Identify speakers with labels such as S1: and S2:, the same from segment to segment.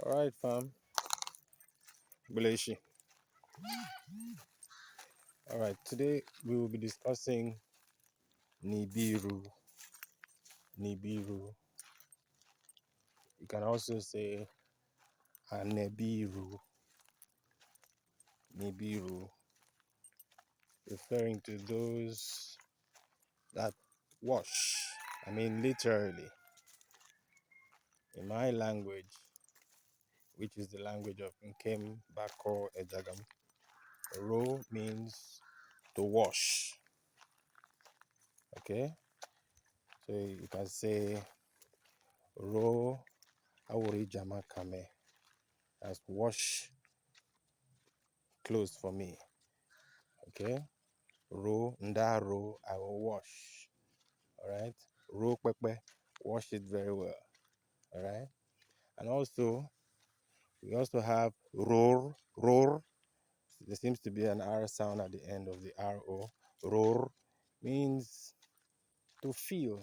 S1: All right, fam. Beleshi. All right, today we will be discussing Nibiru. Nibiru. You can also say Anebiru. Nibiru, referring to those that wash. I mean, literally. In my language, which is the language of Nkem, Bako, Ejagam, Ro means to wash. Okay? So you can say Ro Awuri Jama Kame, as wash clothes for me. Okay? Ro, Ndaro, I will wash. Alright? Ro Pepe, wash it very well. Alright? And also, we also have Ror, Ror. There seems to be an R sound at the end of the RO. Ror means to feel,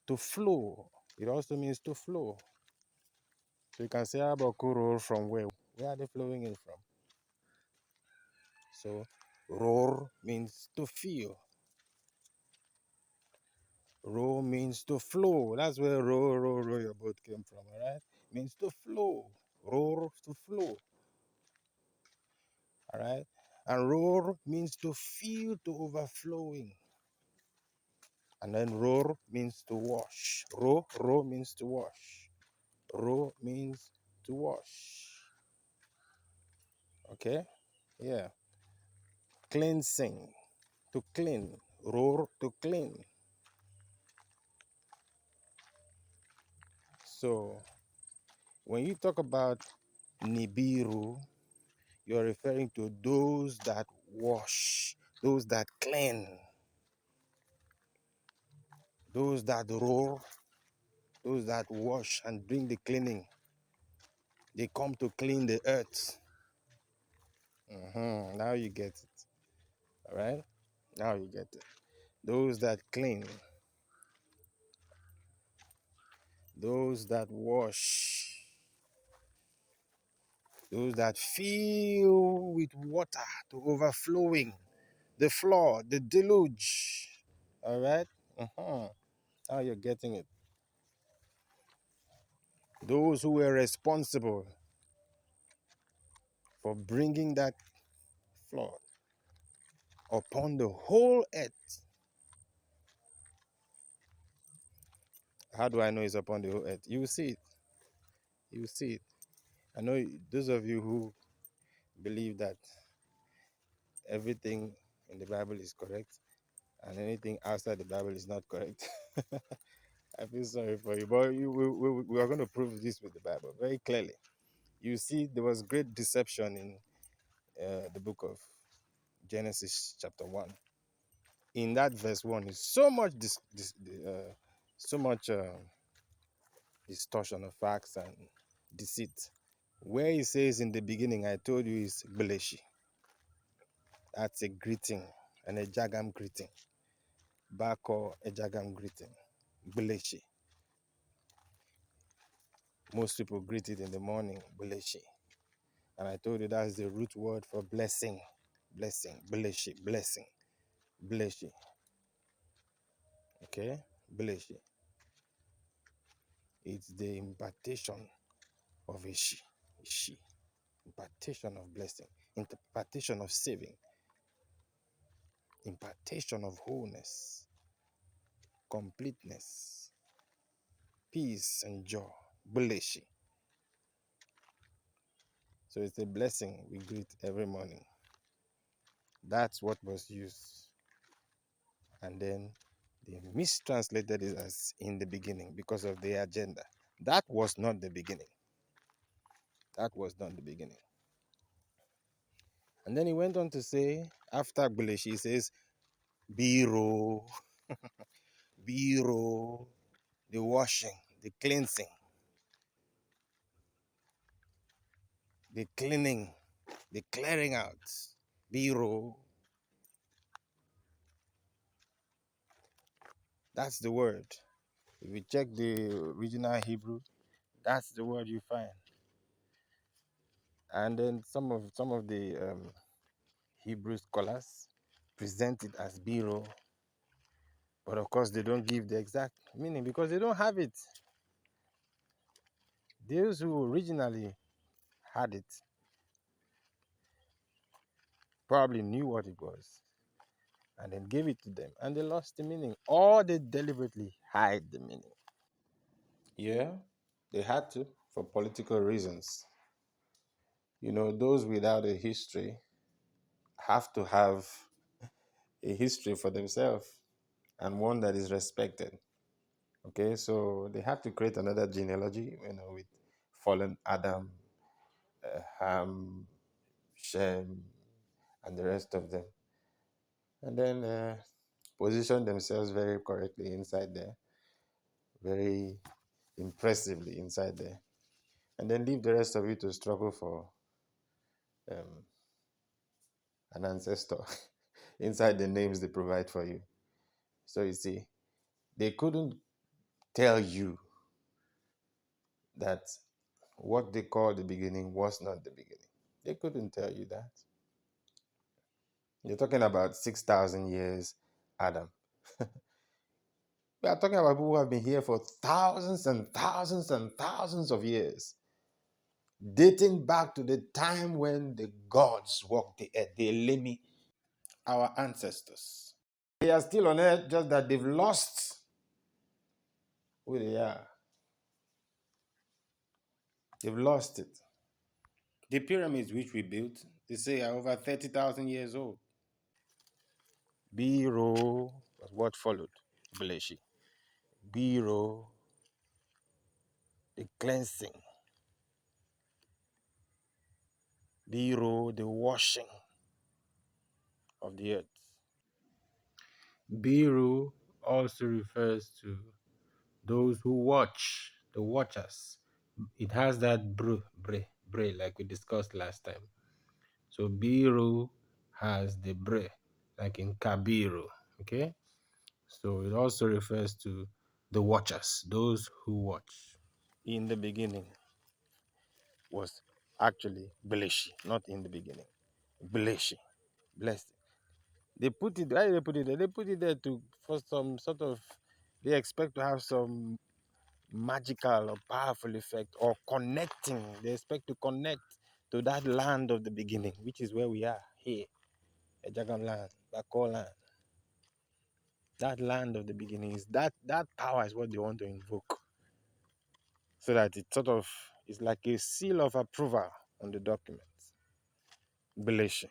S1: to flow. It also means to flow. So you can say Abakuro from where? Where are they flowing in from? So roar means to feel. Row means to flow. That's where row your boat came from, all right? Means to flow. Roar to flow, all right? And roar means to feel to overflowing. And then roar means to wash. Row means to wash. Row means to wash. Okay? Yeah. Cleansing. To clean. Roar to clean. So when you talk about Nibiru, you're referring to those that wash, those that clean, those that roar, those that wash and bring the cleaning. They come to clean the earth. Now you get it. All right? Now you get it. Those that clean, those that wash, those that fill with water to overflowing, the flood, the deluge. All right? Now you're getting it. Those who were responsible for bringing that flood upon the whole earth. How do I know it's upon the whole earth? You will see it. You will see it. I know those of you who believe that everything in the Bible is correct and anything outside the Bible is not correct. I feel sorry for you, but we are going to prove this with the Bible very clearly. You see, there was great deception in the book of Genesis, chapter 1. In that verse 1 is so much so much distortion of facts and deceit. Where he says in the beginning, I told you is Beleshi. That's a greeting, and a Jagam greeting. Bako, a Jagam greeting. Beleshi. Most people greet it in the morning, Beleshi. And I told you that's the root word for blessing. Blessing, Beleshi, blessing, Beleshi. Okay? Beleshi. It's the impartation of a she. Impartation of blessing, impartation of saving, impartation of wholeness, completeness, peace, and joy. Buleshi. So it's a blessing we greet every morning. That's what was used. And then they mistranslated it as in the beginning because of their agenda. That was not the beginning. That was not the beginning. And then he went on to say, after Buleshi, he says, Biro, Biro, the washing, the cleansing, the cleaning, the clearing out. Biro, that's the word. If you check the original Hebrew, that's the word you find. And then some of the Hebrew scholars present it as Biro, but of course they don't give the exact meaning because they don't have it. Those who originally had it probably knew what it was and then gave it to them and they lost the meaning, or they deliberately hide the meaning. Yeah, they had to for political reasons. Those without a history have to have a history for themselves and one that is respected. Okay, so they had to create another genealogy, with fallen Adam, Ham, Shem, and the rest of them. And then position themselves very correctly inside there, very impressively inside there. And then leave the rest of you to struggle for um, an ancestor inside the names they provide for you. So you see, they couldn't tell you that what they call the beginning was not the beginning. They couldn't tell you that. You're talking about 6,000 years, Adam. We are talking about people who have been here for thousands and thousands and thousands of years, dating back to the time when the gods walked the earth, the Elemi, our ancestors. They are still on earth, just that they've lost who they are. They've lost it. The pyramids which we built, they say, are over 30,000 years old. Biro was what followed. Bleshi. Biro, the cleansing. Biro, the washing of the earth. Biru also refers to those who watch, the watchers. It has that bre, like we discussed last time. So Biru has the bre, like in Kabiru. Okay? So it also refers to the watchers, those who watch. In the beginning was actually Beleshi, not in the beginning. Beleshi, blessed. They put it, why did they put it there? They put it there for some sort of, they expect to have some magical or powerful effect or connecting. They expect to connect to that land of the beginning, which is where we are here, Ejagam land, Bako land. That land of the beginning is that power is what they want to invoke, so that it sort of is like a seal of approval on the documents. Belation.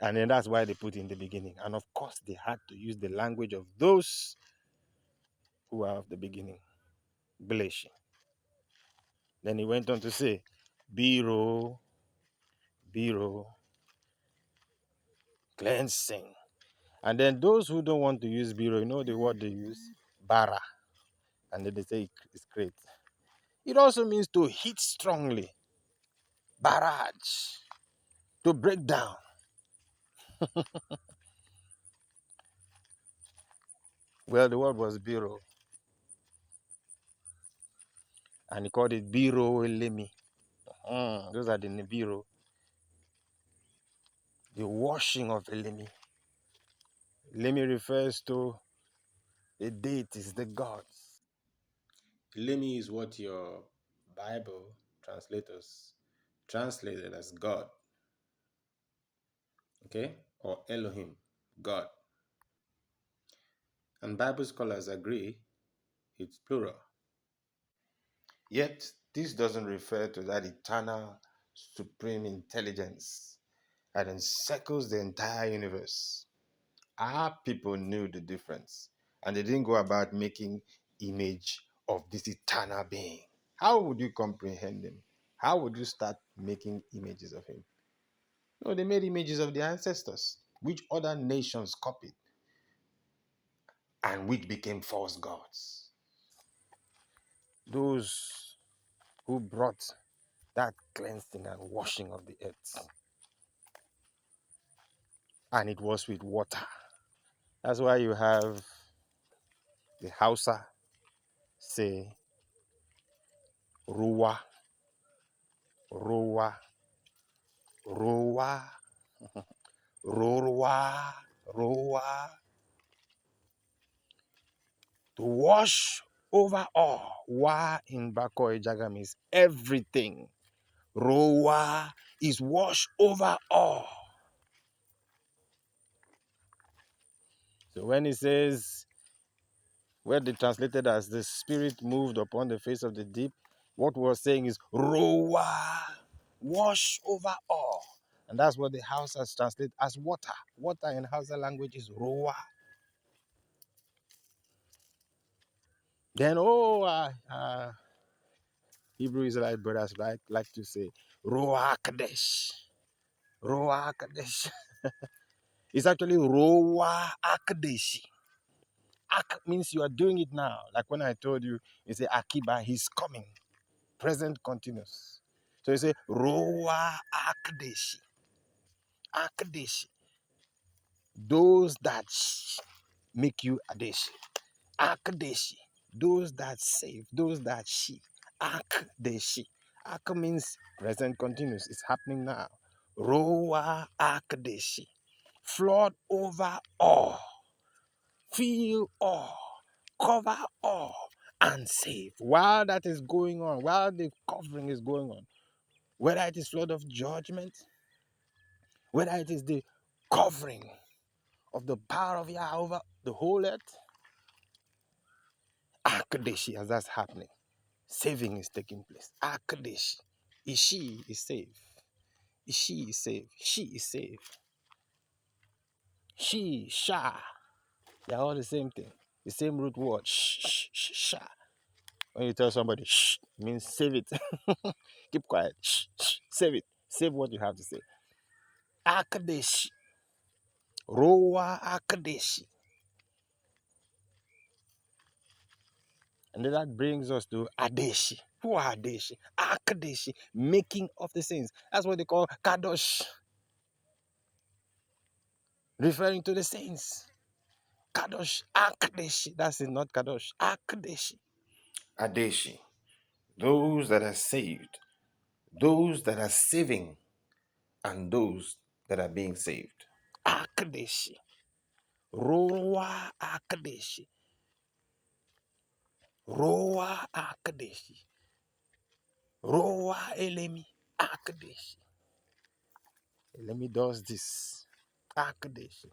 S1: And then that's why they put in the beginning. And of course, they had to use the language of those who are of the beginning. Belation. Then he went on to say, Biro, Biro, cleansing. And then those who don't want to use Biro, you know the word they use? Bara. And then they say it's great. It also means to hit strongly, barrage, to break down. Well, the word was Biro. And he called it Biro Elemi. Those are the Nibiru. The washing of Elemi. Elemi refers to the deities, the gods. Elemi is what your Bible translators translated as God. Okay? Or Elohim, God. And Bible scholars agree it's plural. Yet, this doesn't refer to that eternal, supreme intelligence that encircles the entire universe. Our people knew the difference, and they didn't go about making image of this eternal being. How would you comprehend him? How would you start making images of him? No, they made images of the ancestors, which other nations copied, and which became false gods. Those who brought that cleansing and washing of the earth. And it was with water. That's why you have the Hausa say Ruwa Ruwa, Ruwa, Ruwa, Ruwa. To wash over all. Wa in Bako Ijaga means everything. Ruwa is wash over all. So when it says, where they translated as the Spirit moved upon the face of the deep, what we're saying is Ruwa, wash over all. And that's what the Hausas translate as water. Water in Hausa language is Ruwa. Then, Hebrew Israelite brothers like to say Ruwa Ak'desh. Ruwa Ak'desh. It's actually Ruwa Ak'deshi. Ak means you are doing it now. Like when I told you, you say Akiba, he's coming. Present continuous. So you say Ruwa Ak'deshi. Ak'deshi. Those that make you Adeshi. Ak'deshi. Those that save. Those that she. Ak'deshi. Ak means present continuous. It's happening now. Ruwa Ak'deshi. Flood over all. Fill all. Cover all. And save. While that is going on, while the covering is going on, whether it is flood of judgment, whether it is the covering of the power of Yah over the whole earth, Adeshi, as that's happening, saving is taking place. Adeshi, Ishi is saved. Ishi is saved. She is saved. She, Sha, they're all the same thing. The same root word, Sha. When you tell somebody, shh, it means save it. Keep quiet. Shh, save it. Save what you have to say. Adeshi, Ruwa Ak'deshi. And then that brings us to Adeshi. Who are Adeshi? Ak'deshi, making of the saints. That's what they call Kadosh, referring to the saints. Kadosh, Ak'deshi. That's it, not Kadosh. Ak'deshi. Adeshi. Those that are saved, those that are saving, and those that are being saved. Ak'deshi. Ruwa Ak'deshi. Ruwa Ak'deshi. Ruwa Elemi Ak'deshi. Elemi does this. Ak'deshi.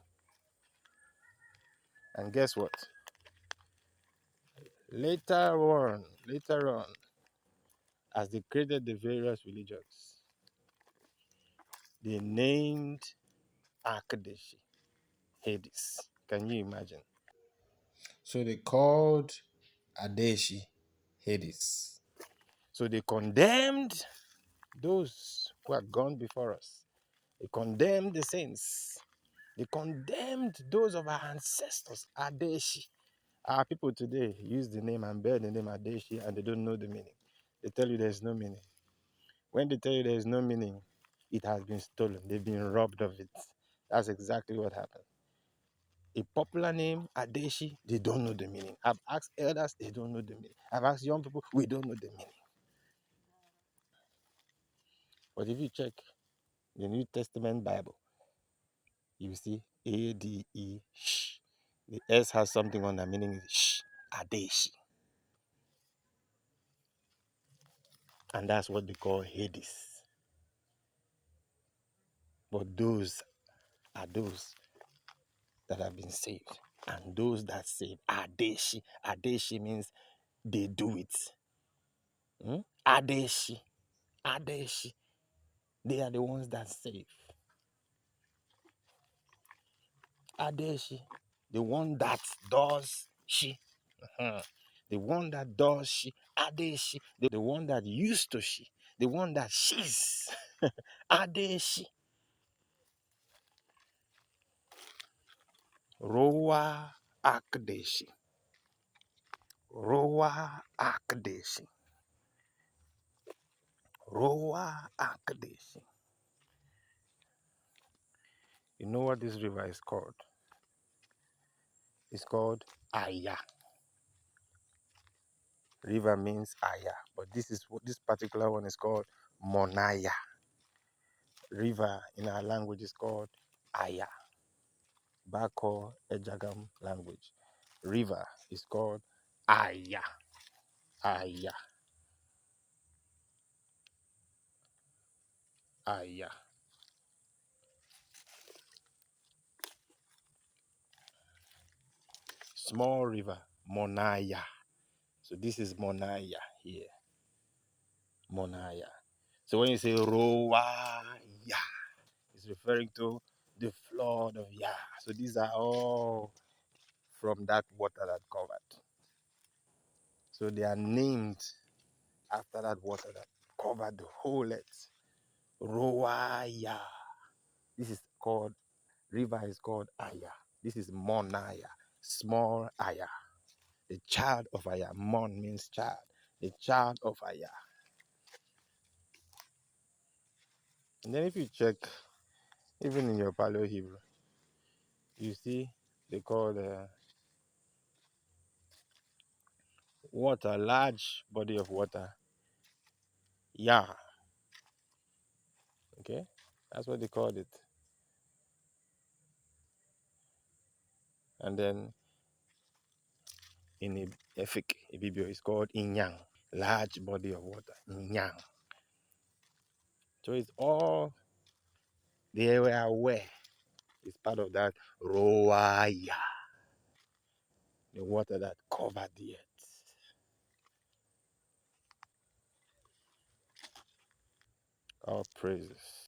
S1: And guess what? Later on, as they created the various religions, they named Adeshi Hades. Can you imagine? So they called Adeshi Hades. So they condemned those who had gone before us. They condemned the saints. They condemned those of our ancestors, Adeshi. Our people today use the name and bear the name Adeshi and they don't know the meaning. They tell you there's no meaning. When they tell you there is no meaning, it has been stolen. They've been robbed of it. That's exactly what happened. A popular name, Adeshi, they don't know the meaning. I've asked elders, they don't know the meaning. I've asked young people, we don't know the meaning. But if you check the New Testament Bible, you see A-D-E, sh. The S has something on the meaning is sh, Adeshi. And that's what they call Hades. But those are those that have been saved. And those that save, Adeshi. Adeshi means they do it. Adeshi. Adeshi. They are the ones that save. Adeshi. The one that does she. The one that does she. Adeshi. The one that used to she. The one that she's. Adeshi. Ruwa Ak'deshi. Ruwa Ak'deshi. Ruwa Ak'deshi. You know what this river is called? It's called Aya. River means Aya, but this particular one is called Monaya. River in our language is called Aya. Bako Ejagam language. River is called Aya. Aya. Aya. Small river, Monaya. So this is Monaya here. Monaya. So when you say Roa, it's referring to the flood of Yah. So these are all from that water that covered. So they are named after that water that covered the whole earth. Roaya. This is called, river is called Aya. This is Monaya, small Aya. The child of Aya. Mon means child. The child of Aya. And then if you check, even in your Paleo Hebrew, you see they call the water, large body of water, Yah. Okay? That's what they called it. And then in Efik, Ibibio, it's called Inyang, large body of water, Inyang. So it's all, they were aware. It's part of that Roaya, the water that covered the earth. All praises.